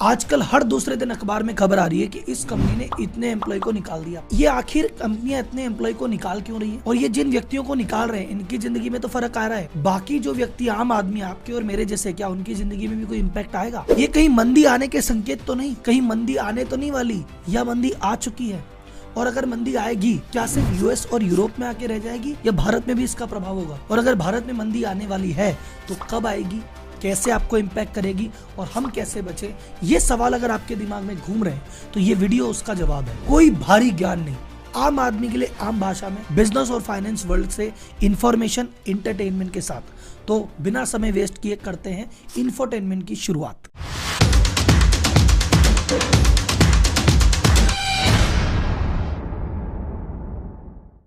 आजकल हर दूसरे दिन अखबार में खबर आ रही है कि इस कंपनी ने इतने एम्प्लॉय को निकाल दिया। ये आखिर कंपनियां इतने एम्प्लॉय को निकाल क्यों रही है? और ये जिन व्यक्तियों को निकाल रहे हैं इनकी जिंदगी में तो फर्क आ रहा है। बाकी जो व्यक्ति आम आदमी आपके और मेरे जैसे, क्या उनकी जिंदगी में भी कोई इम्पैक्ट आएगा? ये कहीं मंदी आने के संकेत तो नहीं? कहीं मंदी आने तो नहीं वाली, या मंदी आ चुकी है? और अगर मंदी आएगी, क्या सिर्फ यूएस और यूरोप में आके रह जाएगी, या भारत में भी इसका प्रभाव होगा? और अगर भारत में मंदी आने वाली है तो कब आएगी, कैसे आपको इम्पैक्ट करेगी और हम कैसे बचे? ये सवाल अगर आपके दिमाग में घूम रहे हैं तो ये वीडियो उसका जवाब है। कोई भारी ज्ञान नहीं, आम आदमी के लिए आम भाषा में बिजनेस और फाइनेंस वर्ल्ड से इंफॉर्मेशन एंटरटेनमेंट के साथ। तो बिना समय वेस्ट किए करते हैं इंफोटेनमेंट की शुरुआत।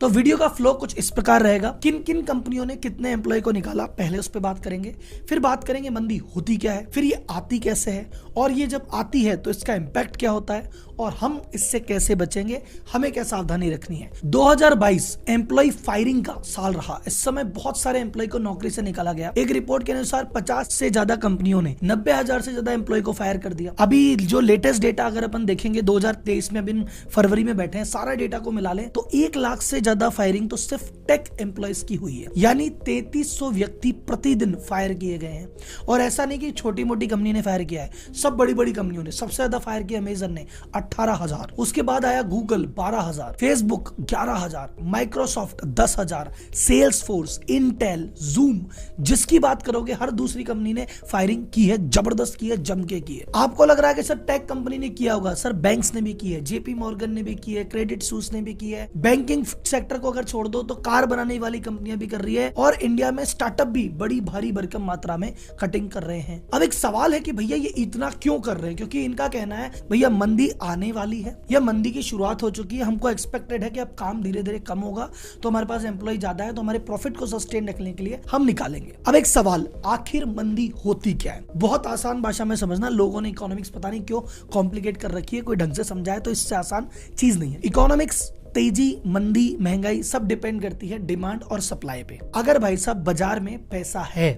तो वीडियो का फ्लो कुछ इस प्रकार रहेगा। किन किन कंपनियों ने कितने एम्प्लॉय को निकाला, पहले उस पर बात करेंगे। फिर बात करेंगे मंदी होती क्या है, फिर ये आती कैसे है, और ये जब आती है तो इसका इम्पैक्ट क्या होता है, और हम इससे कैसे बचेंगे, हमें क्या सावधानी रखनी है। 2022 एम्प्लॉय फायरिंग का साल रहा। इस समय बहुत सारे एम्प्लॉय को नौकरी से निकाला गया। एक रिपोर्ट के अनुसार 50 से ज्यादा कंपनियों ने 90,000 से ज्यादा एम्प्लॉय को फायर कर दिया। अभी जो लेटेस्ट डेटा अगर अपन देखेंगे 2023 में, अभी फरवरी में बैठे हैं, सारा डेटा को मिला लें तो 1 लाख से ज्यादा फायरिंग तो सिर्फ टेक एम्प्लॉयज की हुई है। यानी 3300 व्यक्ति प्रतिदिन फायर किए गए हैं। और ऐसा नहीं कि छोटी मोटी कंपनी ने फायर किया है, सब बड़ी बड़ी कंपनियों ने। सबसे ज्यादा फायर किया अमेजन ने 18,000, उसके बाद आया Google 12,000, Facebook 11,000, Microsoft 10,000, Salesforce, Intel, zoom, जिसकी बात करोगे हर दूसरी कंपनी ने फायरिंग की है, जबरदस्त की है, जम के की है। आपको लग रहा है कि सर टेक कंपनी ने किया होगा? सर बैंक्स ने भी की है, जेपी मॉर्गन ने भी की है, क्रेडिट स्विस ने भी की है। बैंकिंग सेक्टर को अगर छोड़ दो तो कार बनाने वाली कंपनियां भी कर रही है, और इंडिया में स्टार्टअप भी बड़ी भारी भरकम मात्रा में कटिंग कर रहे हैं। अब एक सवाल है कि भैया ये इतना क्यों कर रहे हैं? क्योंकि इनका कहना है भैया मंदी आने वाली है, या मंदी की शुरुआत हो चुकी है, हमको एक्सपेक्टेड है कि अब काम धीरे धीरे कम होगा, तो हमारे पास एम्प्लॉय ज्यादा है, तो हमारे प्रॉफिट को सस्टेन रखने के लिए हम निकालेंगे। अब एक सवाल, आखिर मंदी होती क्या है? बहुत आसान भाषा में समझना। लोगों ने इकोनॉमिक्स पता नहीं क्यों कॉम्प्लिकेट कर रखी है, कोई ढंग से समझाए तो इससे आसान चीज नहीं है। इकोनॉमिक्स तेजी, मंदी, महंगाई सब डिपेंड करती है डिमांड और सप्लाई पे। अगर भाई साहब बाजार में पैसा है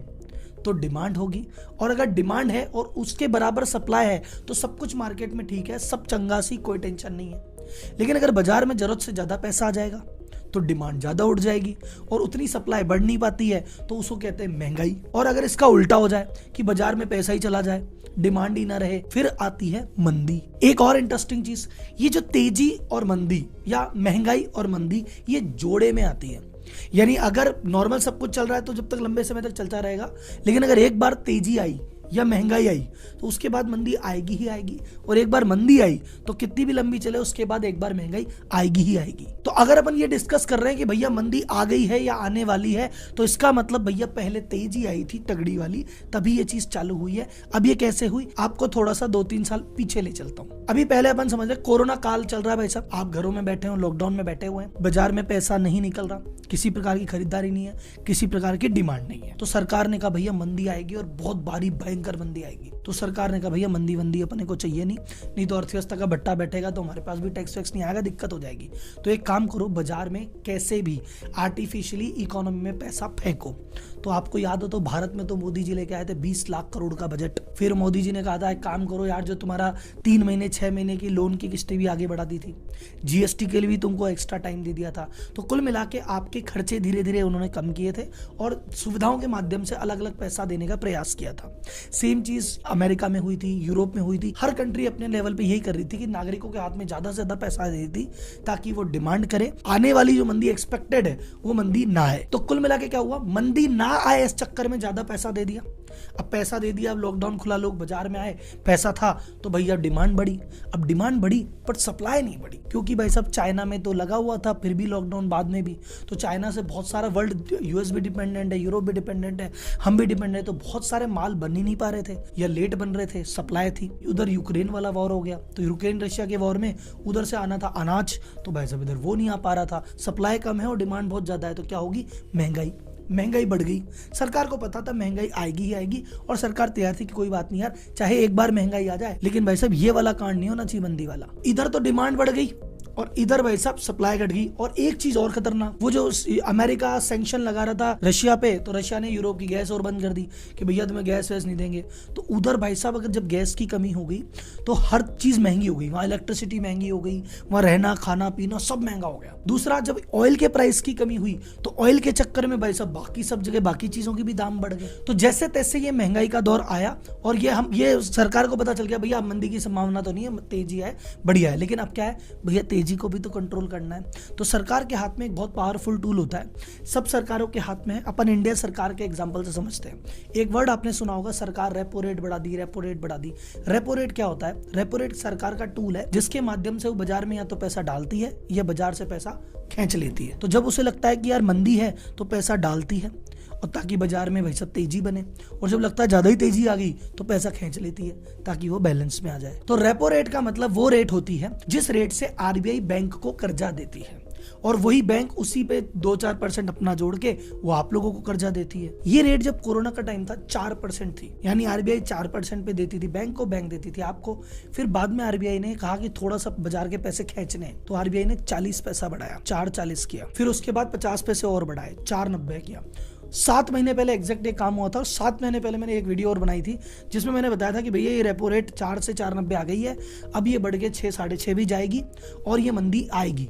तो डिमांड होगी, और अगर डिमांड है और उसके बराबर सप्लाई है तो सब कुछ मार्केट में ठीक है, सब चंगासी, कोई टेंशन नहीं है। लेकिन अगर बाजार में जरूरत से ज्यादा पैसा आ जाएगा तो डिमांड ज्यादा उठ जाएगी, और उतनी सप्लाई बढ़ नहीं पाती है तो उसको कहते हैं महंगाई। और अगर इसका उल्टा हो जाए कि बाजार में पैसा ही चला जाए, डिमांड ही ना रहे, फिर आती है मंदी। एक और इंटरेस्टिंग चीज, ये जो तेजी और मंदी, या महंगाई और मंदी, ये जोड़े में आती है। यानी अगर नॉर्मल सब कुछ चल रहा है तो जब तक लंबे समय तक चलता रहेगा, लेकिन अगर एक बार तेजी आई या महंगाई आई तो उसके बाद मंदी आएगी ही आएगी, और एक बार मंदी आई तो कितनी भी लंबी चले उसके बाद एक बार महंगाई आएगी ही आएगी। तो अगर अपन ये डिस्कस कर रहे हैं कि भैया मंदी आ गई है या आने वाली है, तो इसका मतलब भैया पहले तेजी आई थी तगड़ी वाली, तभी ये चीज चालू हुई है। अब ये कैसे हुई, आपको थोड़ा सा 2-3 साल पीछे ले चलता हूँ। अभी पहले अपन समझ रहे कोरोना काल चल रहा है भाई साहब, आप घरों में बैठे हो, लॉकडाउन में बैठे हुए हैं, बाजार में पैसा नहीं निकल रहा, किसी प्रकार की खरीदारी नहीं है, किसी प्रकार की डिमांड नहीं है, तो सरकार ने कहा भैया मंदी आएगी और बहुत भारी भयंकर मंदी आएगी। तो सरकार ने कहा भैया मंदी वंदी अपने को चाहिए नहीं तो अर्थव्यवस्था का भट्टा बैठेगा, तो हमारे पास भी टैक्स वैक्स नहीं आएगा, दिक्कत हो जाएगी। तो एक काम करो, बाजार में कैसे भी आर्टिफिशियली इकोनॉमी में पैसा फेंको। तो आपको याद हो तो भारत में तो मोदी जी लेके आए थे 20 लाख करोड़ का बजट। फिर मोदी जी ने कहा था एक काम करो यार, जो तुम्हारा 3 महीने 6 महीने की लोन की किस्तें भी आगे बढ़ा दी थी, जीएसटी के लिए भी तुमको एक्स्ट्रा टाइम दे दिया था। तो कुल मिला के आपके खर्चे धीरे धीरे उन्होंने कम किए थे, और सुविधाओं के माध्यम से अलग अलग पैसा देने का प्रयास किया था। सेम चीज अमेरिका में हुई थी, यूरोप में हुई थी। हर कंट्री अपने लेवल पे यही कर रही थी कि नागरिकों के हाथ में ज्यादा से ज्यादा पैसा दे दी ताकि वो डिमांड करे, आने वाली जो मंदी एक्सपेक्टेड है वो मंदी ना आए। तो कुल मिला के क्या हुआ, मंदी ना आए इस चक्कर में ज्यादा पैसा दे दिया। अब पैसा दे दिया, अब लॉकडाउन खुला, लोग बाजार में आए, पैसा था तो भैया डिमांड बढ़ी। अब डिमांड बढ़ी पर सप्लाई नहीं बढ़ी, क्योंकि भाई सब चाइना में तो लगा हुआ था, फिर भी लॉकडाउन बाद में भी, तो चाइना से बहुत सारा वर्ल्ड, यूएस भी डिपेंडेंट है, यूरोप भी डिपेंडेंट है, हम भी डिपेंडेंट है, तो बहुत सारे माल बन ही नहीं पा रहे थे या लेट बन रहे थे, सप्लाई थी। उधर यूक्रेन वाला वॉर हो गया, तो यूक्रेन रशिया के वॉर में उधर से आना था अनाज, तो भाई साहब इधर वो नहीं आ पा रहा था। सप्लाई कम है और डिमांड बहुत ज्यादा है, तो क्या होगी, महंगाई बढ़ गई। सरकार को पता था महंगाई आएगी ही आएगी, और सरकार तैयार थी कि कोई बात नहीं यार, चाहे एक बार महंगाई आ जाए, लेकिन भाई साहब ये वाला कांड नहीं होना चाहिए मंदी वाला। इधर तो डिमांड बढ़ गई और इधर भाई साहब सप्लाई घट गई। और एक चीज और खतरनाक, वो जो अमेरिका सैंक्शन लगा रहा था रशिया पे, तो रशिया ने यूरोप की गैस और बंद कर दी कि भैया तुम्हें गैस वैस नहीं देंगे। तो उधर भाई साहब अगर जब गैस की कमी हो गई तो हर चीज महंगी हो गई, वहां इलेक्ट्रिसिटी महंगी हो गई, वहां रहना खाना पीना सब महंगा हो गया। दूसरा, जब ऑयल के प्राइस की कमी हुई तो ऑयल के चक्कर में भाई साहब बाकी सब जगह बाकी चीजों की भी दाम बढ़ गए। तो जैसे तैसे ये महंगाई का दौर आया और ये सरकार को पता चल गया भैया मंदी की संभावना तो नहीं है, तेजी है, बढ़िया है, लेकिन अब क्या है भैया तेजी को भी तो कंट्रोल करना है। तो सरकार के हाथ में एक बहुत पावरफुल टूल होता है, सब सरकारों के हाथ में है। अपन इंडिया सरकार के एग्जांपल से समझते हैं। एक वर्ड आपने सुना होगा, सरकार रेपो रेट बढ़ा दी, रेपो रेट बढ़ा दी। रेपो रेट क्या होता है? रेपो रेट सरकार का टूल है जिसके माध्यम से वो बाजार में या तो पैसा डालती है या बाजार से पैसा खींच लेती है। तो जब उसे लगता है कि यार मंदी है तो पैसा डालती है और ताकि बाजार में भाई सब तेजी बने, और जब लगता है ज्यादा ही तेजी आ गई तो पैसा खींच लेती है ताकि वो बैलेंस में आ जाए। तो रेपो रेट का मतलब वो रेट होती है जिस रेट से आरबीआई बैंक को कर्जा देती है, और वही बैंक उसी पे 2-4% अपना जोड़ के वो आप लोगों को कर्जा देती है। ये रेट जब कोरोना का टाइम था 4% थी, यानी आरबीआई 4% पे देती थी बैंक को, बैंक देती थी आपको। फिर बाद में आरबीआई ने कहा कि थोड़ा सा बाजार के पैसे खींचने हैं, तो आरबीआई ने 40 पैसा बढ़ाया, 4.40 किया। फिर उसके बाद 50 पैसे और बढ़ाए, 4.90 किया। 7 महीने पहले एग्जैक्ट एक काम हुआ था, और 7 महीने पहले मैंने एक वीडियो और बनाई थी जिसमें मैंने बताया था कि भैया ये रेपो रेट 4 से 4.90 आ गई है, अब ये बढ़ के 6, 6.5 भी जाएगी और ये मंदी आएगी।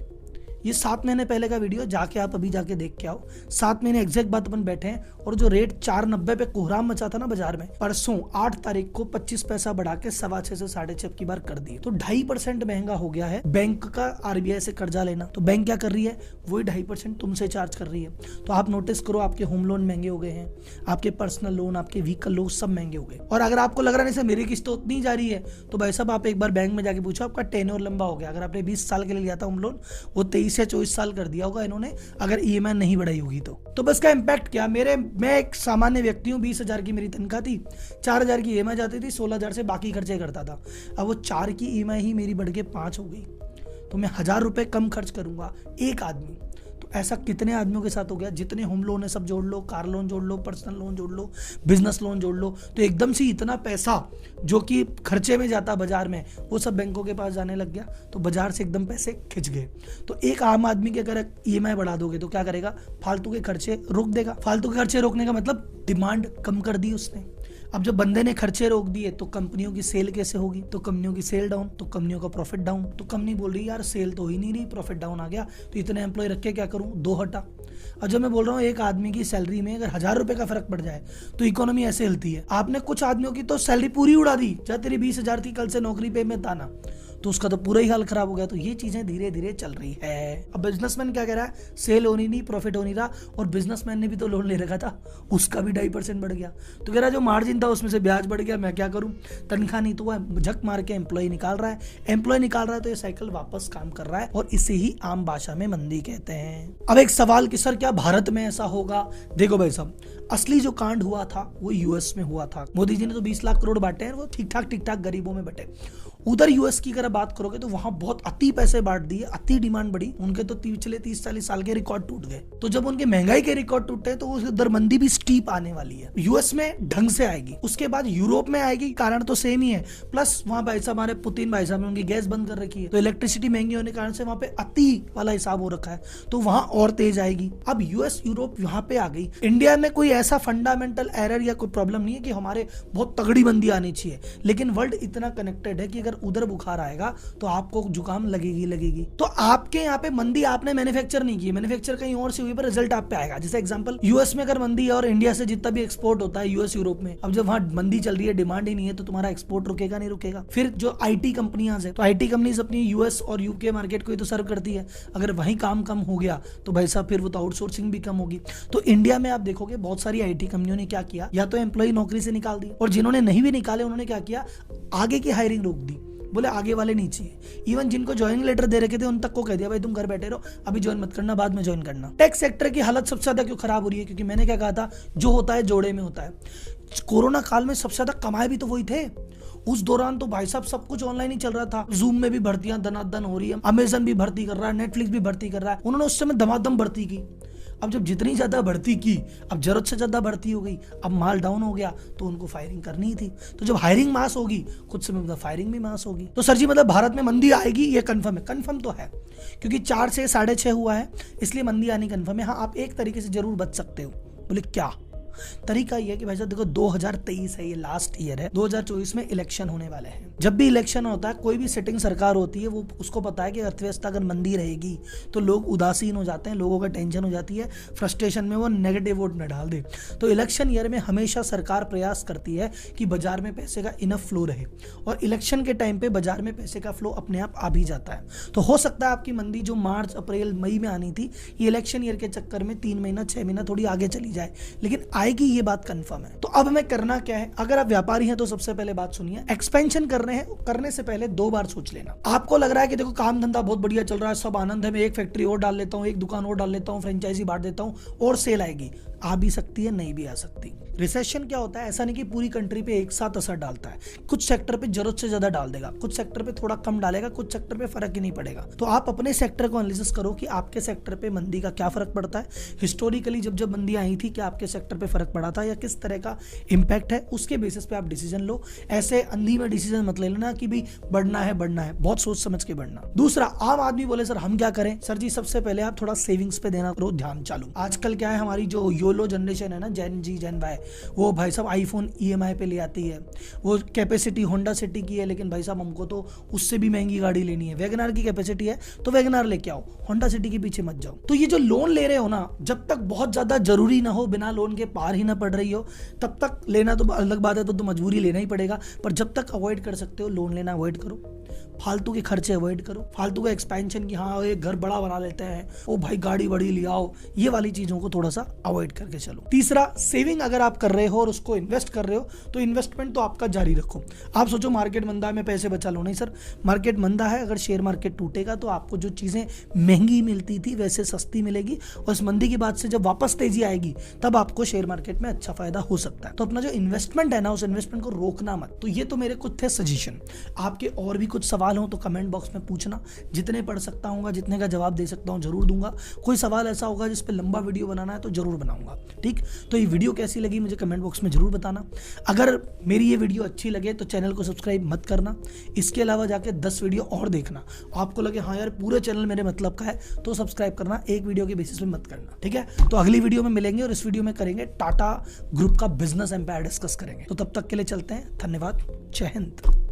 ये 7 महीने पहले का वीडियो, जाके आप अभी जाके देख के आओ। 7 महीने एग्जैक्ट बात अपन बैठे हैं, और जो रेट 4.90 पे कोहराम मचा था ना बाजार में, परसों 8 तारीख को 25 पैसा बढ़ा के 6.25 से 6.5 की बार कर दिए। तो 2.5% महंगा हो गया है बैंक का आरबीआई से कर्जा लेना। तो बैंक क्या कर रही है, वही 2.5% तुमसे चार्ज कर रही है। तो आप नोटिस करो, आपके होम लोन महंगे हो गए हैं, आपके पर्सनल लोन, आपके व्हीकल लोन सब महंगे हो गए। और अगर आपको लग रहा नहीं सर मेरी किस्त तो उतनी जा रही है, तो भाई साहब आप एक बार बैंक में जाके पूछो, आपका टेन्योर लंबा हो गया। अगर आपने 20 साल के लिए लिया था होम लोन, वो 23 या 24 साल कर दिया होगा इन्होंने, अगर ईएमआई नहीं बढ़ाई होगी तो बस का इम्पैक्ट क्या, मैं एक सामान्य व्यक्ति हूँ, 20,000 की मेरी तनख्वाह थी, 4,000 की ईएमआई जाती थी, 16,000 से बाकी खर्चे करता था। अब वो 4 की ईएमआई ही मेरी बढ़ के 5 हो गई, तो मैं 1,000 रुपए कम खर्च करूंगा एक आदमी। तो ऐसा कितने आदमियों के साथ हो गया? जितने होम लोन है सब जोड़ लो, कार लोन जोड़ लो, पर्सनल लोन जोड़ लो, बिजनेस लोन जोड़ लो, तो एकदम से इतना पैसा जो कि खर्चे में जाता बाजार में, वो सब बैंकों के पास जाने लग गया। तो बाजार से एकदम पैसे खिंच गए। तो एक आम आदमी के अगर ईएमआई बढ़ा दोगे तो क्या करेगा? फालतू के खर्चे रोक देगा। फालतू के खर्चे रोकने का मतलब डिमांड कम कर दी उसने। अब जब बंदे ने खर्चे रोक दिए तो कंपनियों की सेल कैसे होगी? तो कंपनियों की सेल डाउन, तो कंपनियों का प्रॉफिट डाउन। तो कंपनी बोल रही है यार सेल तो ही नहीं रही, प्रॉफिट डाउन आ गया, तो इतने एम्प्लॉय रख के क्या करूं, 2 हटा। और जब मैं बोल रहा हूँ एक आदमी की सैलरी में अगर 1,000 रुपए का फर्क पड़ जाए तो इकोनॉमी ऐसे हिलती है। आपने कुछ आदमियों की तो सैलरी पूरी उड़ा दी, चाहे तेरी 20,000 थी, कल से नौकरी पे में ताना, तो उसका तो पूरा ही हाल खराब हो गया। तो ये चीजें धीरे धीरे चल रही है। अब बिजनेसमैन क्या कह रहा है? सेल होनी नहीं, प्रॉफिट हो नहीं रहा, और बिजनेसमैन ने भी तो लोन ले रखा था, उसका भी 2.5% बढ़ गया। तो कह रहा है जो मार्जिन था उसमें से ब्याज बढ़ गया, मैं क्या करूं, तनख्वाह नहीं तो वह झक मार के एम्प्लॉय निकाल रहा है, एम्प्लॉय निकाल रहा है तो ये साइकिल वापस काम कर रहा है, और इसे ही आम भाषा में मंदी कहते हैं। अब एक सवाल कि सर क्या भारत में ऐसा होगा? देखो भाई साहब, असली जो कांड हुआ था वो यूएस में हुआ था। मोदी जी ने तो 20 लाख करोड़ बांटे हैं, वो ठीक ठाक गरीबों में बटे। उधर यूएस की अगर बात करोगे तो वहां बहुत अति पैसे बांट दिए, अति डिमांड बढ़ी, उनके तो पिछले 30-40 साल के रिकॉर्ड टूट गए। तो जब उनके महंगाई के रिकॉर्ड टूटे तो उधर मंदी भी स्टीप आने वाली है। यूएस में ढंग से आएगी, उसके बाद यूरोप में आएगी, कारण तो सेम ही है। प्लस वहां भाई साहब हमारे पुतिन भाई साहब ने उनकी गैस बंद कर रखी है, तो इलेक्ट्रिसिटी महंगी होने के कारण से वहां पे अति वाला हिसाब हो रखा है, तो वहां और तेज आएगी। अब यूएस यूरोप यहाँ पे आ गई। इंडिया में कोई ऐसा फंडामेंटल एरर या कोई प्रॉब्लम नहीं है कि हमारे बहुत तगड़ी मंदी आनी चाहिए, लेकिन वर्ल्ड इतना कनेक्टेड है कि अगर उधर बुखार आएगा तो आपको जुकाम लगेगी। तो आपके यहाँ पे मंदी आपने मैन्युफैक्चर नहीं की, मैन्युफैक्चर कहीं और से हुई, पर रिजल्ट आप पे आएगा। जैसे एग्जांपल यूएस में अगर मंदी है और इंडिया से जितना भी एक्सपोर्ट होता है यूएस यूरोप में, अब जब वहां मंदी चल रही है, डिमांड ही नहीं है, तो तुम्हारा एक्सपोर्ट रुकेगा नहीं रुकेगा। फिर जो आईटी कंपनियां है, तो आईटी कंपनीज अपनी यूएस और यूके मार्केट को ही तो सर्व करती है। अगर वहीं काम कम हो गया तो भाई साहब फिर वो तो आउटसोर्सिंग भी कम होगी। तो इंडिया में आप देखोगे बहुत सारी आईटी कंपनियों ने क्या किया, या तो एम्प्लॉय नौकरी से निकाल दी, और जिन्होंने नहीं भी निकाले उन्होंने क्या किया, आगे की हायरिंग रोक दी, बोले आगे वाले नहीं चाहिए। इवन जिनको ज्वाइनिंग लेटर दे रखे थे उन तक को कह दिया भाई तुम घर बैठे रहो, अभी ज्वाइन मत करना, बाद में ज्वाइन करना। टेक सेक्टर की हालत सबसे ज्यादा क्यों खराब हो रही है? क्योंकि मैंने क्या कहा था, जो होता है जोड़े में होता है। कोरोना काल में सबसे ज्यादा कमाए भी तो वही थे। उस दौरान तो भाई साहब सब कुछ ऑनलाइन ही चल रहा था। जूम में भी भर्तियां दनादन हो रही है, अमेजन भी भर्ती कर रहा है, नेटफ्लिक्स भी भर्ती कर रहा है। उन्होंने उस समय धमाधम भर्ती की। अब जब जितनी ज्यादा भर्ती की, अब जरूरत से ज्यादा भर्ती हो गई, अब माल डाउन हो गया, तो उनको फायरिंग करनी ही थी। तो जब हायरिंग मास होगी, कुछ समय बाद फायरिंग भी मास होगी। तो सर जी मतलब भारत में मंदी आएगी, ये कंफर्म है? कंफर्म तो है, क्योंकि 4 से 6.5 हुआ है, इसलिए मंदी आनी कंफर्म है। हाँ, आप एक तरीके से जरूर बच सकते हो। बोले क्या तरीका? ये है कि भाई साहब देखो, 2023 है, ये लास्ट ईयर है, 2024 में इलेक्शन होने वाले हैं। जब भी इलेक्शन होता है, कोई भी सिटिंग सरकार होती है, वो उसको पता है कि अर्थव्यवस्था अगर मंदी रहेगी तो लोग उदासीन हो जाते हैं, लोगों का टेंशन हो जाती है, फ्रस्ट्रेशन में वो नेगेटिव वोट न डाल दे। तो इलेक्शन ईयर में हमेशा सरकार प्रयास करती है कि बाजार में पैसे का इनफ फ्लो रहे, और इलेक्शन के टाइम पे बाजार में पैसे का फ्लो अपने आप आ भी जाता है। तो हो सकता है आपकी मंदी जो मार्च अप्रैल मई में आनी थी, ये इलेक्शन ईयर के चक्कर में 3 महीना 6 महीना थोड़ी आगे चली जाए, लेकिन आएगी, ये बात कंफर्म है। तो अब हमें करना क्या है? अगर आप व्यापारी हैं तो सबसे पहले बात सुनिए, एक्सपेंशन कर रहे हैं, करने से पहले 2 बार सोच लेना। आपको लग रहा है कि देखो काम धंधा बहुत बढ़िया चल रहा है, सब आनंद है, मैं एक फैक्ट्री और डाल लेता हूं, एक दुकान और डाल लेता हूं, फ्रेंचाइजी बांट देता हूं और सेल आएगी। आ भी सकती है, नहीं भी आ सकती। रिसेशन क्या होता है? ऐसा नहीं कि पूरी कंट्री पे एक साथ असर डालता है, कुछ सेक्टर पे जरूरत से ज्यादा डाल देगा, कुछ सेक्टर पे थोड़ा कम डालेगा, कुछ सेक्टर पे फर्क ही नहीं पड़ेगा। तो आप अपने सेक्टर को एनालिसिस करो कि आपके सेक्टर पे मंदी का क्या फर्क पड़ता है। हिस्टोरिकली जब जब मंदी आई थी, क्या आपके सेक्टर पे फर्क पड़ा था या किस तरह का इंपैक्ट है, उसके बेसिस पे आप डिसीजन लो। ऐसे अंधी में डिसीजन मत ले लेना कि भी बढ़ना है, बहुत सोच समझ के बढ़ना। दूसरा, आम आदमी बोले सर हम क्या करें? सर जी सबसे पहले आप थोड़ा सेविंग्स पे देना करो ध्यान चालू। आजकल क्या है, हमारी जो योलो जनरेशन है ना, जेन जी जेन वाई, वो भाई साहब आईफोन ईएमआई पे ले आती है। वो कैपेसिटी होंडा सिटी की है, लेकिन भाई साहब हमको तो उससे भी महंगी गाड़ी लेनी है। वैगनार की कैपेसिटी है तो वैगनार लेके आओ, होंडा सिटी के पीछे मत जाओ। तो ये जो लोन ले रहे हो ना, जब तक बहुत ज्यादा जरूरी ना हो, बिना लोन के पार ही ना पड़ रही हो, तब तक लेना तो अलग बात है, तो मजबूरी लेना ही पड़ेगा। पर जब तक अवॉइड कर सकते हो, लोन लेना अवॉइड करो, फालतू के खर्चे अवॉइड करो, फालतू का एक्सपेंशन की हाँ एक घर बड़ा बना लेते हैं, ओ भाई गाड़ी बड़ी ले आओ, ये वाली चीजों को थोड़ा सा अवॉइड करके चलो। तीसरा, सेविंग अगर आप कर रहे हो और उसको इन्वेस्ट कर रहे हो, तो इन्वेस्टमेंट तो आपका जारी रखो। आप सोचो मार्केट मंदा है, मैं पैसे बचा लो, नहीं सर, मार्केट मंदा है, अगर शेयर मार्केट टूटेगा तो आपको जो चीजें महंगी मिलती थी वैसे सस्ती मिलेगी, और इस मंदी के बाद से जब वापस तेजी आएगी तब आपको शेयर मार्केट में अच्छा फायदा हो सकता है। तो अपना जो इन्वेस्टमेंट है ना, उस इन्वेस्टमेंट को रोकना मत। तो ये तो मेरे कुछ थे सजेशन। आपके और भी कुछ सवाल हो तो कमेंट बॉक्स में पूछना, जितने पढ़ सकता हूँ, जितने का जवाब दे सकता हूँ जरूर दूंगा। कोई सवाल ऐसा होगा जिस पे लंबा वीडियो बनाना है तो जरूर बनाऊंगा। ठीक, तो ये वीडियो कैसी लगी मुझे कमेंट बॉक्स में जरूर बताना। अगर मेरी ये वीडियो अच्छी लगे तो चैनल को सब्सक्राइब मत करना, इसके अलावा जाके 10 वीडियो और देखना। आपको लगे हाँ यार पूरे चैनल मेरे मतलब का है तो सब्सक्राइब करना, एक वीडियो के बेसिस पे मत करना। ठीक है, तो अगली वीडियो में मिलेंगे और इस वीडियो में करेंगे टाटा ग्रुप का बिजनेस एम्पायर डिस्कस करेंगे। तो तब तक के लिए चलते हैं, धन्यवाद, जय हिंद।